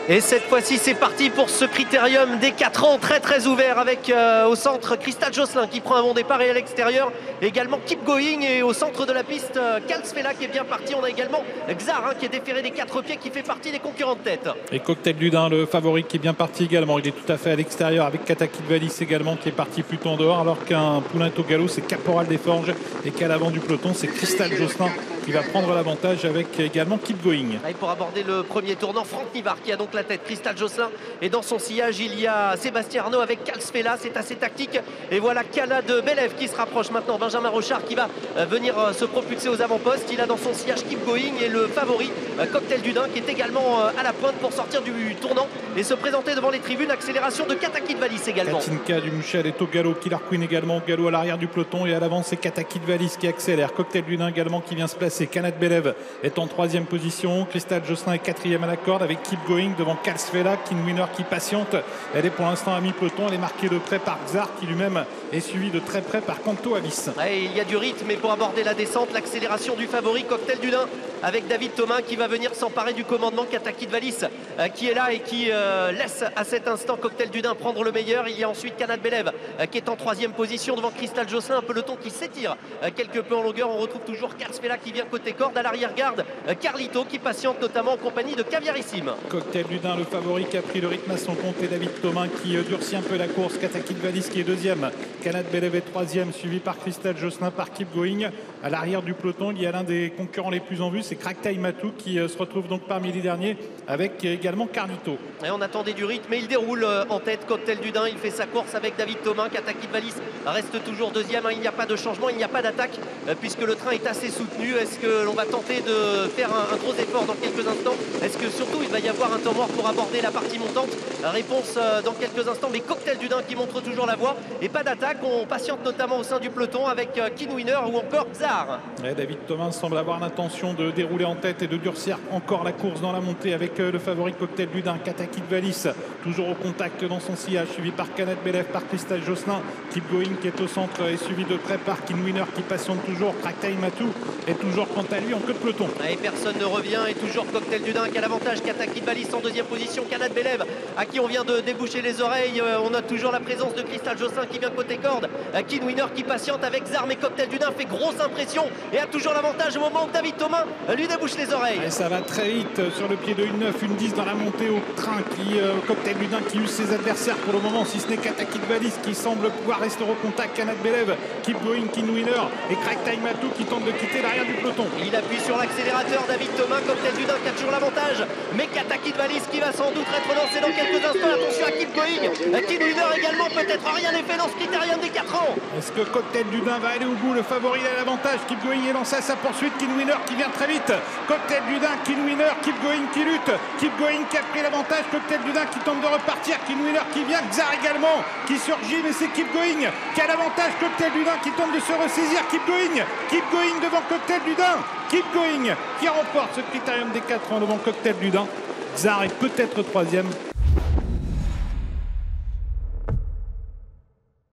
Et cette fois-ci, c'est parti pour ce critérium des 4 ans, très ouvert avec au centre Crystal Josselin qui prend un bon départ et à l'extérieur également Keep Going, et au centre de la piste Kalsfela qui est bien parti. On a également Xar qui est déféré des 4 pieds, qui fait partie des concurrents de tête. Et Cocktail du Dain, le favori, qui est bien parti également. Il est tout à fait à l'extérieur avec Katakidvalis également qui est parti plutôt en dehors, alors qu'un poulain au galop c'est Caporal des Forges, et qu'à l'avant du peloton c'est Crystal Josselin qui va prendre l'avantage avec également Keep Going. Et pour aborder le premier tournant, Franck Nivard qui a donc la tête, Crystal Josselin, et dans son sillage il y a Sébastien Arnaud avec Kalsfela. C'est assez tactique, et voilà Kala de Belev qui se rapproche maintenant. Benjamin Rochard qui va venir se propulser aux avant-postes. Il a dans son sillage Keep Going et le favori Cocktail du Dain qui est également à la pointe pour sortir du tournant et se présenter devant les tribunes. Accélération de Katakidvalis également. Katinka du Mouchel est au galop, Killer Queen également au galop à l'arrière du peloton, et à l'avant c'est Katakidvalis qui accélère. Cocktail du Dain également qui vient se placer. Kanat Belev est en 3e position. Crystal Josselin est 4e à la corde avec Keep Going devant Kalsfela. Kinwinner qui patiente. Elle est pour l'instant à mi-peloton. Elle est marquée de près par Xar qui lui-même est suivi de très près par Kanto Avis. Ouais, il y a du rythme, mais pour aborder la descente, l'accélération du favori Cocktail du Dain avec David Thomas qui va venir s'emparer du commandement. Katakidvalis qui est là et qui laisse à cet instant Cocktail du Dain prendre le meilleur. Il y a ensuite Kanat Belev qui est en 3e position devant Crystal Josselin. Un peloton qui s'étire quelque peu en longueur. On retrouve toujours Kalsfela qui vient côté corde. À l'arrière-garde, Carlito qui patiente notamment en compagnie de Caviarissime. Cocktail du Dain, le favori, qui a pris le rythme à son compte, et David Thomas qui durcit un peu la course. Katakidvalis qui est 2e. Kanat Belev est 3e, suivi par Crystal Josselin, par Keep Going. À l'arrière du peloton, il y a l'un des concurrents les plus en vue, c'est Cracktail Matou qui se retrouve donc parmi les derniers, avec également Carlito. Et on attendait du rythme, mais il déroule en tête. Cocktail du Dain, il fait sa course avec David Thomas. Katakidvalis reste toujours 2e. Il n'y a pas de changement, il n'y a pas d'attaque puisque le train est assez soutenu. Est-ce que l'on va tenter de faire un gros effort dans quelques instants? Est-ce que surtout il va y avoir un temps mort pour aborder la partie montante? Réponse dans quelques instants, mais Cocktail du Dain qui montre toujours la voie et pas d'attaque. On patiente notamment au sein du peloton avec Kinwinner ou encore Xar. Et David Thomas semble avoir l'intention de dérouler en tête et de durcir encore la course dans la montée avec le favori Cocktail du Dain. Katakidvalis toujours au contact dans son sillage, suivi par Kanat Belev, par Crystal Josselin. Keep Going qui est au centre et suivi de près par Kinwinner qui patiente toujours. Cracktail Matou est toujours quant à lui en queue de peloton. Et personne ne revient, et toujours Cocktail du Dain qui a l'avantage. Katakidvalis en 2e position. Kanat Belev à qui on vient de déboucher les oreilles. On a toujours la présence de Crystal Josselin qui vient côté corde. Kinwinner qui patiente avec Xar, mais Cocktail du Dain fait grosse impression et a toujours l'avantage au moment où David Thomas lui débouche les oreilles. Et ça va très vite sur le pied de 1,9, 1,10 dans la montée au train. Cocktail du Dain qui use ses adversaires pour le moment, si ce n'est Katakidvalis qui semble pouvoir rester au contact. Kanat Belev, Keep Going, Kinwinner et Cracktail Matou qui tente de quitter l'arrière du peloton. Il appuie sur l'accélérateur, David Thomas. Cocktail du Dain qui a toujours l'avantage, mais Katakidvalis qui va sans doute être lancé dans quelques instants. Attention à Keep Going, Kinwinner également. Peut-être rien n'est fait dans ce critérium des 4 ans. Est-ce que Cocktail du Dain va aller au bout? Le favori a l'avantage. Keep Going est lancé à sa poursuite. Kinwinner qui vient très vite. Cocktail du Dain, Kinwinner, Keep Going qui lutte. Keep Going qui a pris l'avantage. Cocktail du Dain qui tente de repartir. Kinwinner qui vient. Xar également qui surgit, mais c'est Keep Going qui a l'avantage. Cocktail du Dain qui tente de se ressaisir. Keep Going devant Cocktail du Dain. Keep Going qui remporte ce critérium des 4 ans devant Cocktail du Dain. Xar est peut-être 3e.